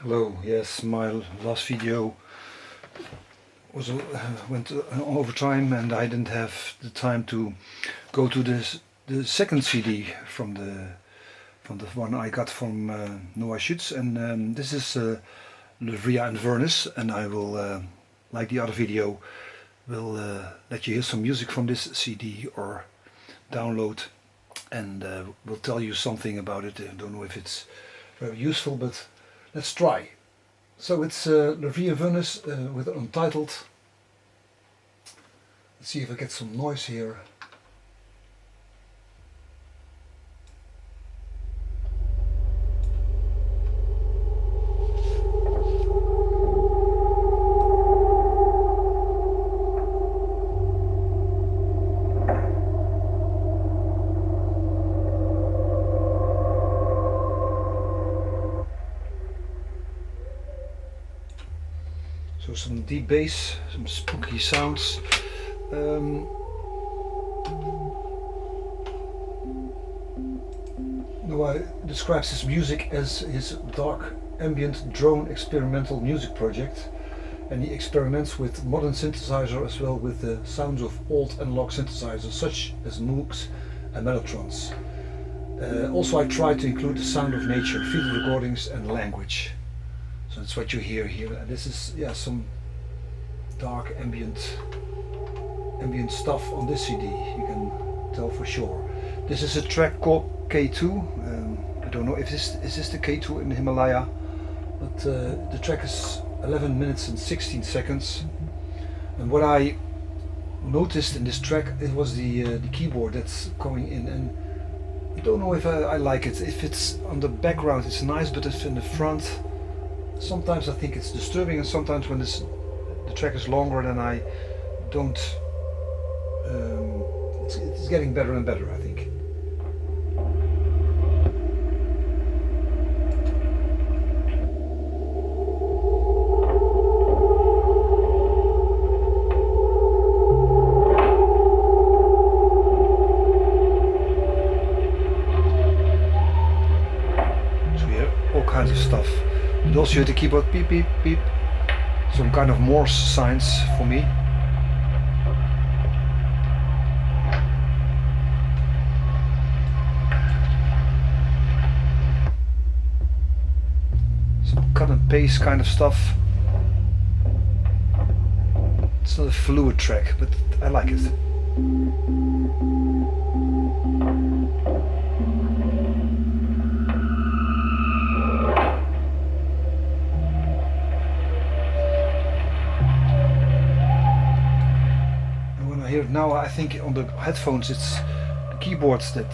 Hello. Yes, my last video was went over time, and I didn't have the time to go to the second CD from the one I got from Noah Schuütz, and this is Levrea In verness, and I will, like the other video, will let you hear some music from this CD or download, and will tell you something about it. I don't know if it's very useful, but let's try. So it's Levrea In verness with Untitled. Let's see if I get some noise here. So some deep bass, some spooky sounds. Noah describes his music as his dark ambient drone experimental music project, and he experiments with modern synthesizer as well with the sounds of old analog synthesizers such as Moogs and Mellotrons. Also I try to include the sound of nature, field recordings and language. So that's what you hear here, and this is some dark ambient stuff on this CD, you can tell for sure. This is a track called K2. I don't know if this is the K2 in the Himalaya, but the track is 11 minutes and 16 seconds. And what I noticed in this track, it was the keyboard that's going in, and I don't know if I like it. If it's on the background it's nice, but if in the front, sometimes I think it's disturbing, and sometimes when the track is longer, then I don't. It's getting better and better, I think. So we have all kinds of stuff. And also you hear the keyboard beep beep beep, some kind of Morse signs for me. Some cut and paste kind of stuff. It's not a fluid track, but I like it. Here now, I think on the headphones it's the keyboards that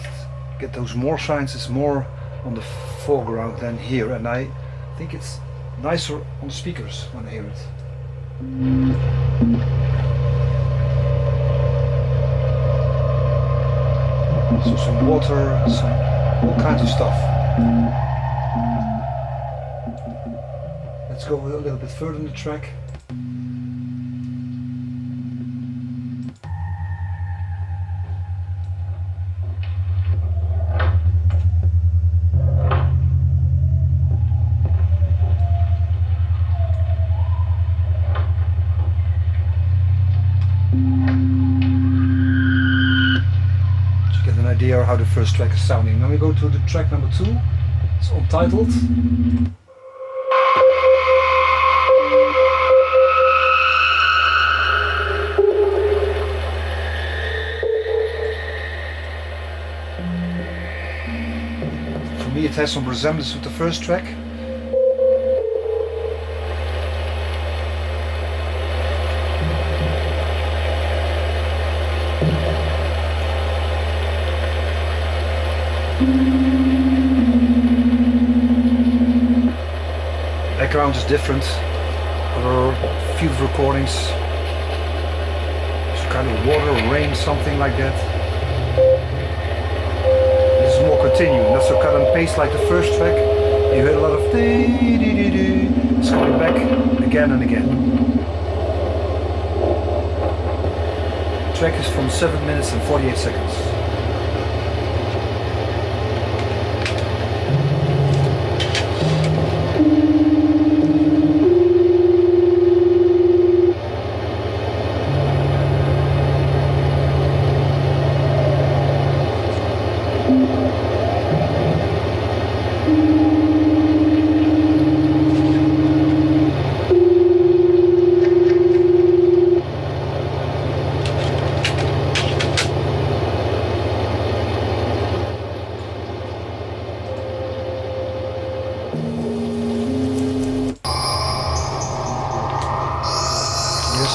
get those more signs. It's more on the foreground than here, and I think it's nicer on the speakers when I hear it. So some water, all kinds of stuff. Let's go a little bit further in the track. Idea how the first track is sounding. Now we go to the track number 2. It's Untitled. For me it has some resemblance with the first track. Background is different, other field recordings, some kind of water, rain, something like that. This is more continuing, not so cut and paste like the first track. You heard a lot of dee-dee-dee-dee. It's coming back again and again. The track is from 7 minutes and 48 seconds.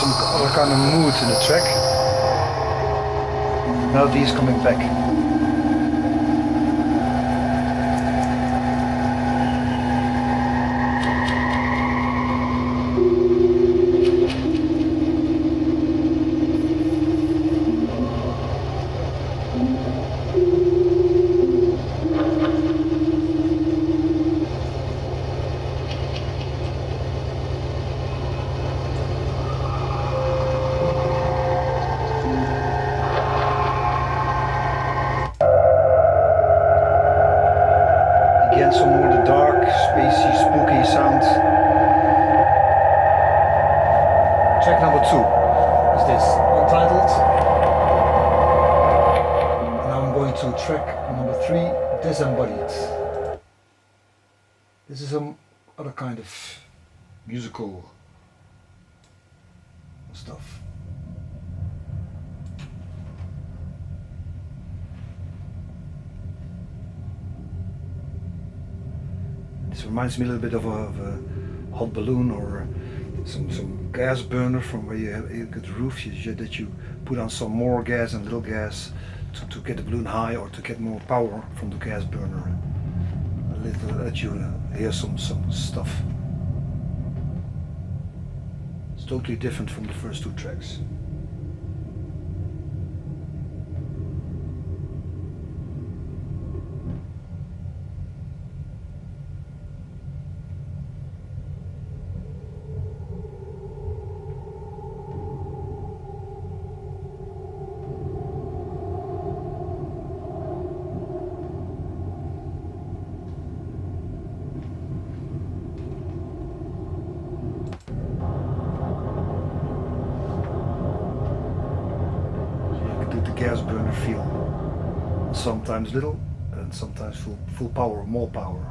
some other kind of mood in the track. Melody is coming back. Again, some more the dark, spacey, spooky sound. Track number 2 is this, Untitled. Now I'm going to track number 3, Disembodied. This is some other kind of musical stuff. This reminds me a little bit of a hot balloon or some gas burner from where you get the roof that you put on some more gas and little gas to get the balloon high or to get more power from the gas burner. A little let you hear some stuff. It's totally different from the first 2 tracks. Gas burner feel. Sometimes little and sometimes full power, more power.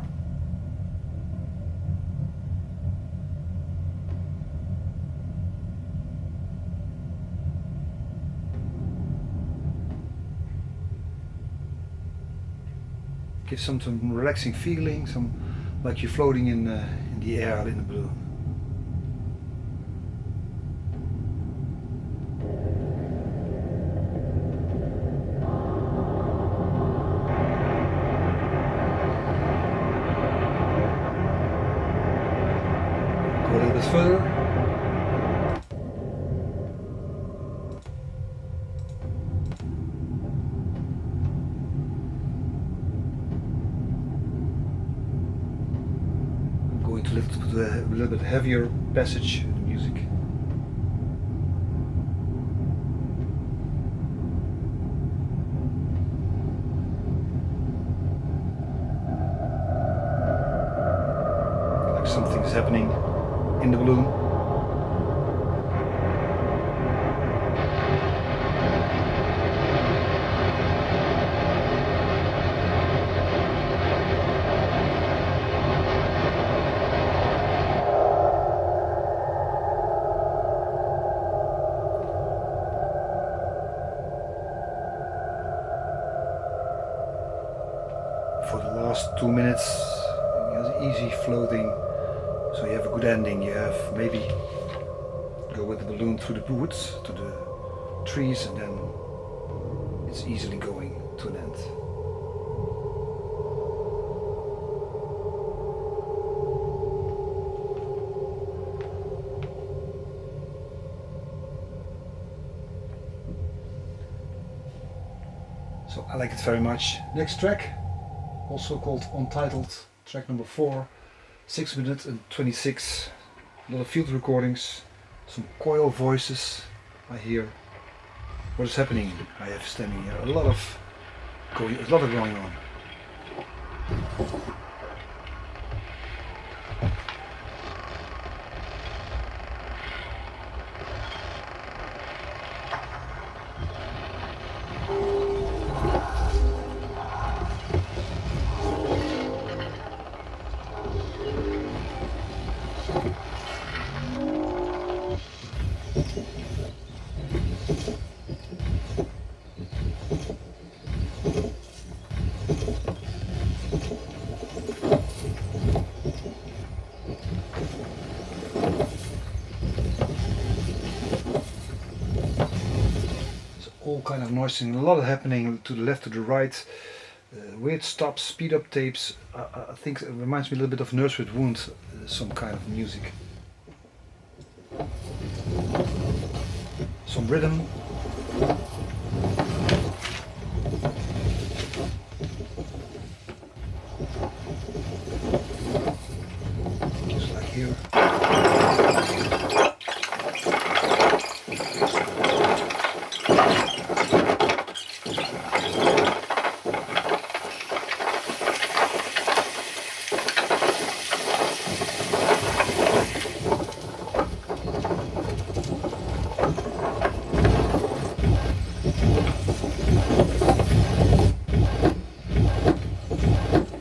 Gives some relaxing feeling, some like you're floating in the air in the balloon. Go a little bit further. I'm going to lift to a little bit heavier passage in the music. Like something's happening in the balloon. For the last 2 minutes, easy floating. So you have a good ending. You have maybe go with the balloon through the woods to the trees, and then it's easily going to an end. So I like it very much. Next track, also called Untitled, track number 4. 6 minutes and 26, a lot of field recordings, some choir voices. I hear what is happening. I have standing here a lot of going on. all kind of noise and a lot happening to the left, to the right. Weird stops, speed up tapes. I think it reminds me a little bit of Nurse with Wound, some kind of music. Some rhythm. Just like here.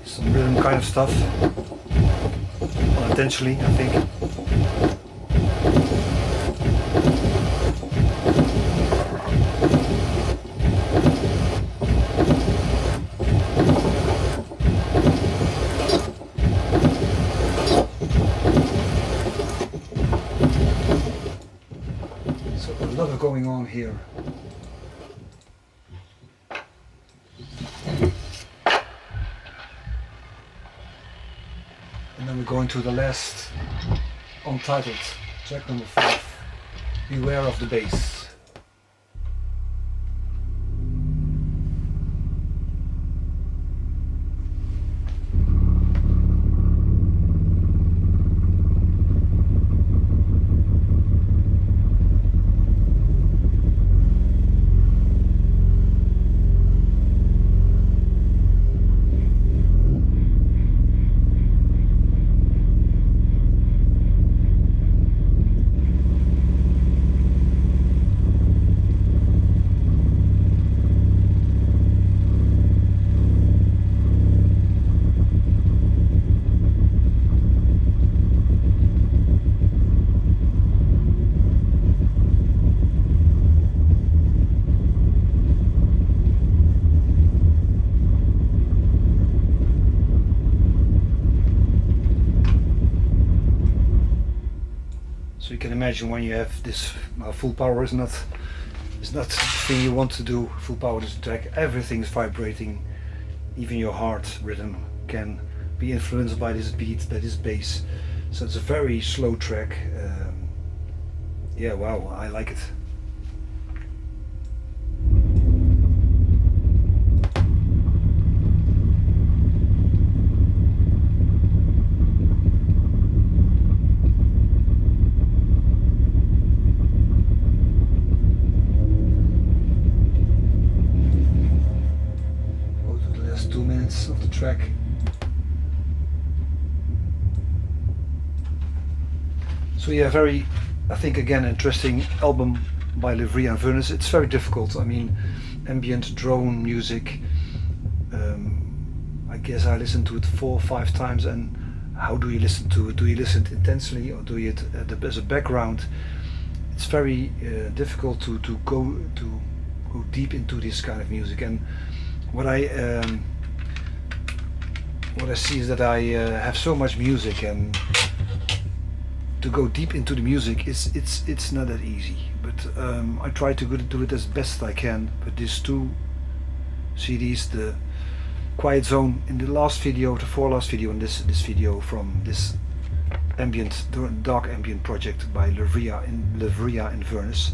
Some rhythm kind of stuff, unintentionally, I think. So a lot going on here. And then we're going to the last Untitled, track number 5, Beware of the Bass. So you can imagine when you have this full power is not the thing you want to do. Full power is track. Everything is vibrating. Even your heart rhythm can be influenced by this beat, by this bass. So it's a very slow track. Yeah, wow, I like it. Of the track. So yeah, very, I think again, interesting album by Levrea In verness. It's very difficult. I mean, ambient drone music. I guess I listened to it 4 or 5 times. And how do you listen to it? Do you listen intensely or do you it as a background? It's very difficult to go deep into this kind of music. And what I see is that I have so much music, and to go deep into the music it's not that easy. But I try to do it as best I can. But these 2 CDs, the Quiet Zone in the last video, the 4 last video, and this video from this ambient, dark ambient project by Levrea In verness.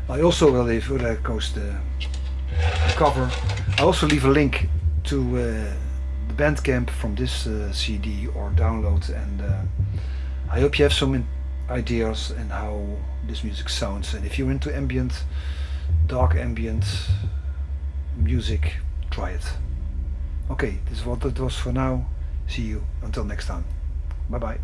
I also will leave, there goes the cover. I also leave a link to the Bandcamp from this CD or download, and I hope you have some ideas in how this music sounds. And if you're into ambient, dark ambient music, try it. Okay, this is what it was for now. See you until next time. Bye bye.